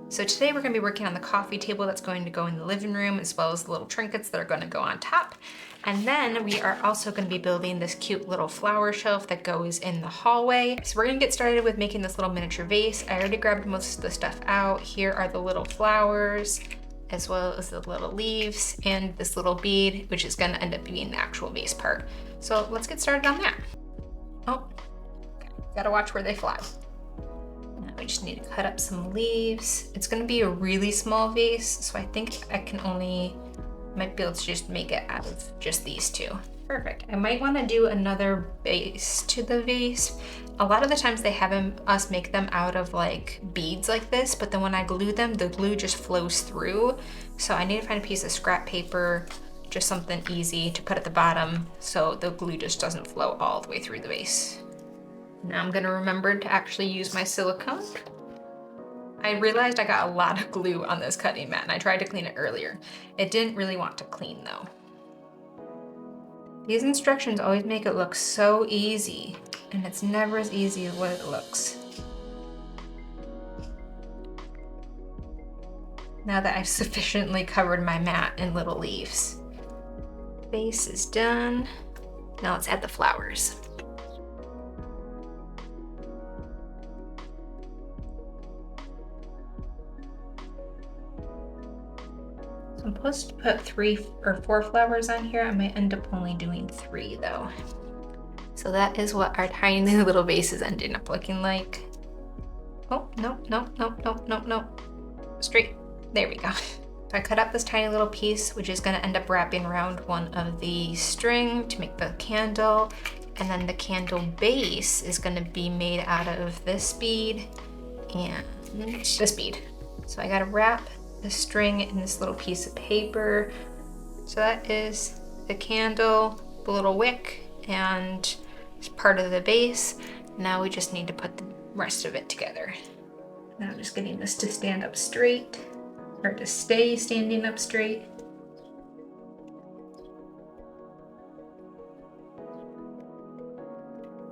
So today we're gonna be working on the coffee table that's going to go in the living room, as well as the little trinkets that are gonna go on top. And then we are also gonna be building this cute little flower shelf that goes in the hallway. So we're gonna get started with making this little miniature vase. I already grabbed most of the stuff out. Here are the little flowers, as well as the little leaves and this little bead, which is gonna end up being the actual vase part. So let's get started on that. Oh, okay. Gotta watch where they fly. Now we just need to cut up some leaves. It's gonna be a really small vase, so I think might be able to just make it out of just these two. Perfect. I might wanna do another base to the vase. A lot of the times they have us make them out of like beads like this, but then when I glue them, the glue just flows through. So I need to find a piece of scrap paper, just something easy to put at the bottom so the glue just doesn't flow all the way through the vase. Now I'm gonna remember to actually use my silicone. I realized I got a lot of glue on this cutting mat and I tried to clean it earlier. It didn't really want to clean though. These instructions always make it look so easy, and it's never as easy as what it looks. Now that I've sufficiently covered my mat in little leaves. Base is done. Now let's add the flowers. I'm supposed to put 3 or 4 flowers on here. I might end up only doing 3 though. So that is what our tiny little vase is ending up looking like. Oh, no. Straight, there we go. So I cut up this tiny little piece, which is gonna end up wrapping around one of the string to make the candle. And then the candle base is gonna be made out of this bead and this bead. So I gotta wrap the string in this little piece of paper. So that is the candle, the little wick, and it's part of the base. Now we just need to put the rest of it together. Now I'm just getting this to stand up straight, or to stay standing up straight.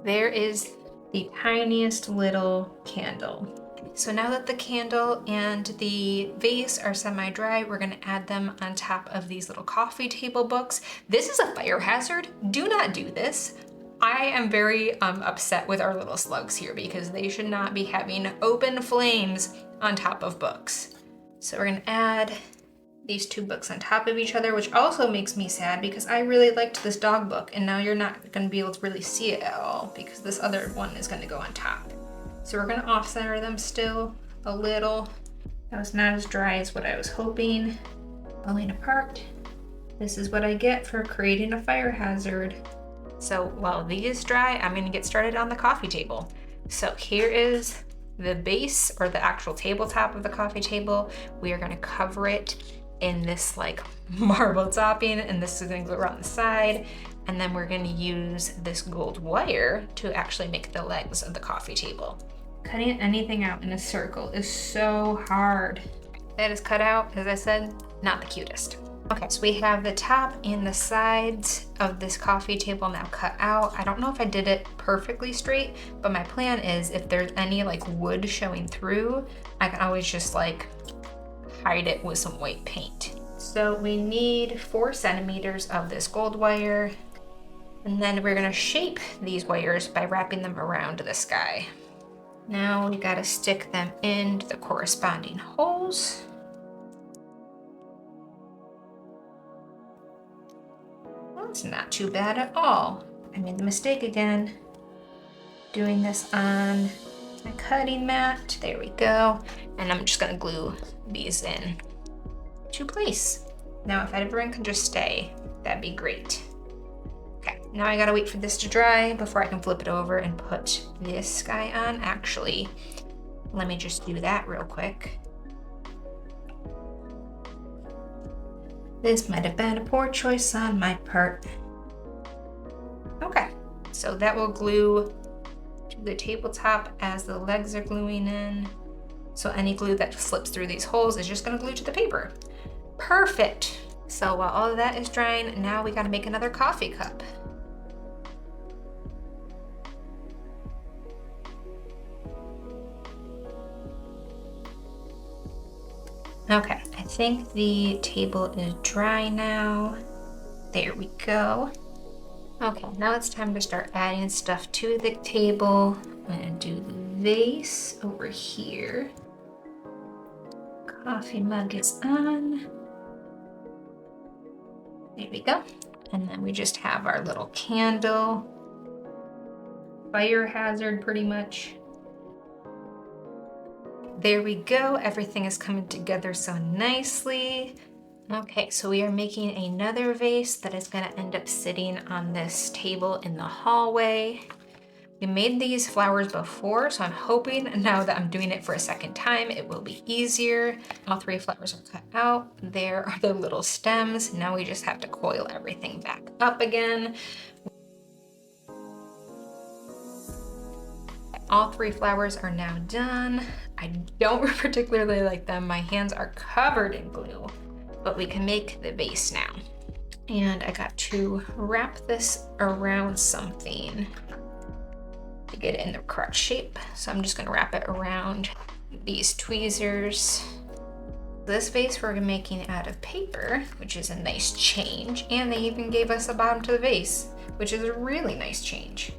There is the tiniest little candle. So now that the candle and the vase are semi-dry, we're gonna add them on top of these little coffee table books. This is a fire hazard. Do not do this. I am very upset with our little slugs here because they should not be having open flames on top of books. So we're gonna add these 2 books on top of each other, which also makes me sad because I really liked this dog book, and now you're not gonna be able to really see it at all because this other one is gonna go on top. So we're gonna off-center them still a little. That was not as dry as what I was hoping. Falling apart. This is what I get for creating a fire hazard. So while these dry, I'm gonna get started on the coffee table. So here is the base, or the actual tabletop of the coffee table. We are gonna cover it in this like marble topping, and this is gonna go around the side. And then we're gonna use this gold wire to actually make the legs of the coffee table. Cutting anything out in a circle is so hard. That is cut out, as I said, not the cutest. Okay, so we have the top and the sides of this coffee table now cut out. I don't know if I did it perfectly straight, but my plan is if there's any like wood showing through, I can always just like hide it with some white paint. So we need 4 centimeters of this gold wire, and then we're gonna shape these wires by wrapping them around the sky. Now we gotta stick them into the corresponding holes. Well, it's not too bad at all. I made the mistake again, doing this on my cutting mat. There we go. And I'm just gonna glue these in to place. Now if everyone can just stay, that'd be great. Okay, now I gotta wait for this to dry before I can flip it over and put this guy on. Actually, let me just do that real quick. This might have been a poor choice on my part. Okay, so that will glue to the tabletop as the legs are gluing in. So any glue that slips through these holes is just gonna glue to the paper. Perfect. So while all of that is drying, now we gotta make another coffee cup. Okay, I think the table is dry now. There we go. Okay, now it's time to start adding stuff to the table. I'm gonna do the vase over here. Coffee mug is on. There we go. And then we just have our little candle. Fire hazard, pretty much. There we go. Everything is coming together so nicely. Okay, so we are making another vase that is gonna end up sitting on this table in the hallway. We made these flowers before, so I'm hoping now that I'm doing it for a second time, it will be easier. All 3 flowers are cut out. There are the little stems. Now we just have to coil everything back up again. All 3 flowers are now done. I don't particularly like them. My hands are covered in glue, but we can make the vase now. And I got to wrap this around something to get it in the correct shape. So I'm just gonna wrap it around these tweezers. This vase we're making out of paper, which is a nice change. And they even gave us a bottom to the vase, which is a really nice change.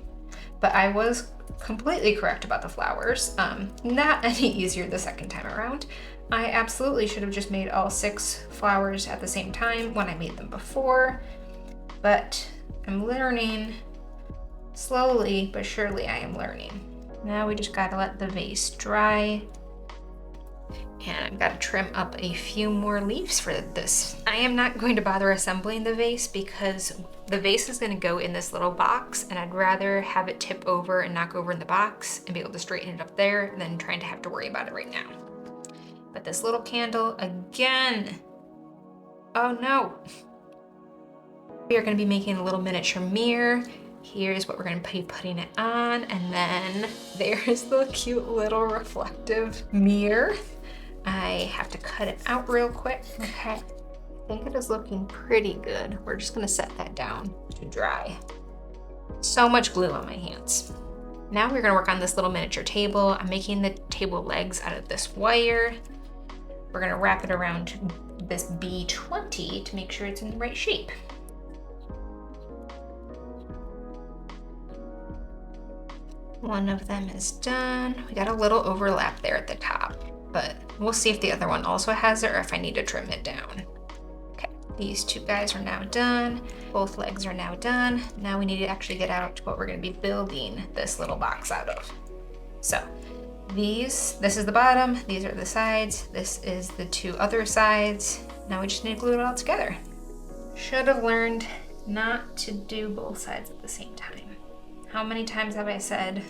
But I was completely correct about the flowers. Not any easier the second time around. I absolutely should have just made all 6 flowers at the same time when I made them before, but I'm learning. Slowly but surely I am learning. Now we just gotta let the vase dry. And I've got to trim up a few more leaves for this. I am not going to bother assembling the vase because the vase is going to go in this little box, and I'd rather have it tip over and knock over in the box and be able to straighten it up there than trying to have to worry about it right now. But this little candle again. Oh no. We are going to be making a little miniature mirror. Here's what we're going to be putting it on, and then there's the cute little reflective mirror. I have to cut it out real quick. Okay, I think it is looking pretty good. We're just gonna set that down to dry. So much glue on my hands. Now we're gonna work on this little miniature table. I'm making the table legs out of this wire. We're gonna wrap it around this B20 to make sure it's in the right shape. One of them is done. We got a little overlap there at the top, but we'll see if the other one also has it or if I need to trim it down. Okay, these 2 guys are now done. Both legs are now done. Now we need to actually get out what we're gonna be building this little box out of. So this is the bottom, these are the sides, this is the 2 other sides. Now we just need to glue it all together. Should have learned not to do both sides at the same time. How many times have I said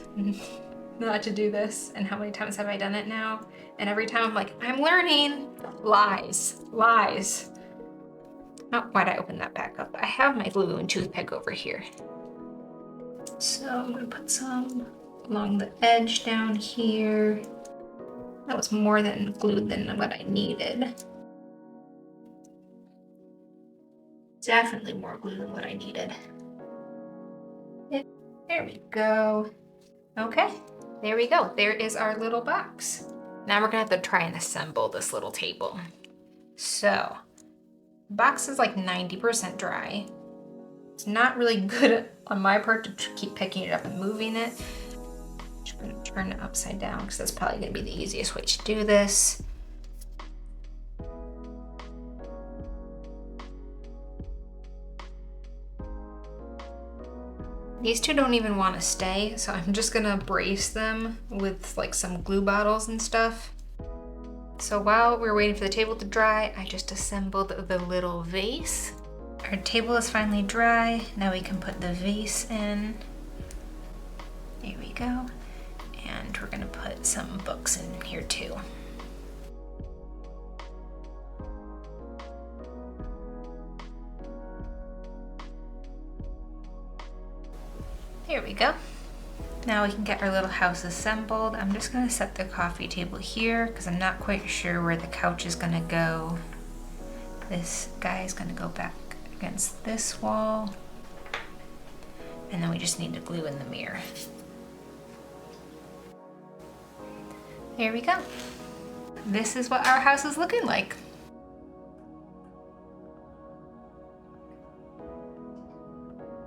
not to do this, and how many times have I done it now? And every time I'm like, I'm learning. Lies, lies. Oh, why'd I open that back up? I have my glue and toothpick over here. So I'm gonna put some along the edge down here. That was more than glued than what I needed. Definitely more glue than what I needed. There we go. Okay, there we go. There is our little box. Now we're gonna have to try and assemble this little table. So, the box is like 90% dry. It's not really good on my part to keep picking it up and moving it. Just gonna turn it upside down because that's probably gonna be the easiest way to do this. These 2 don't even want to stay, so I'm just gonna brace them with like some glue bottles and stuff. So while we're waiting for the table to dry, I just assembled the little vase. Our table is finally dry. Now we can put the vase in. There we go. And we're gonna put some books in here too. There we go. Now we can get our little house assembled. I'm just gonna set the coffee table here because I'm not quite sure where the couch is gonna go. This guy is gonna go back against this wall. And then we just need to glue in the mirror. There we go. this is what our house is looking like.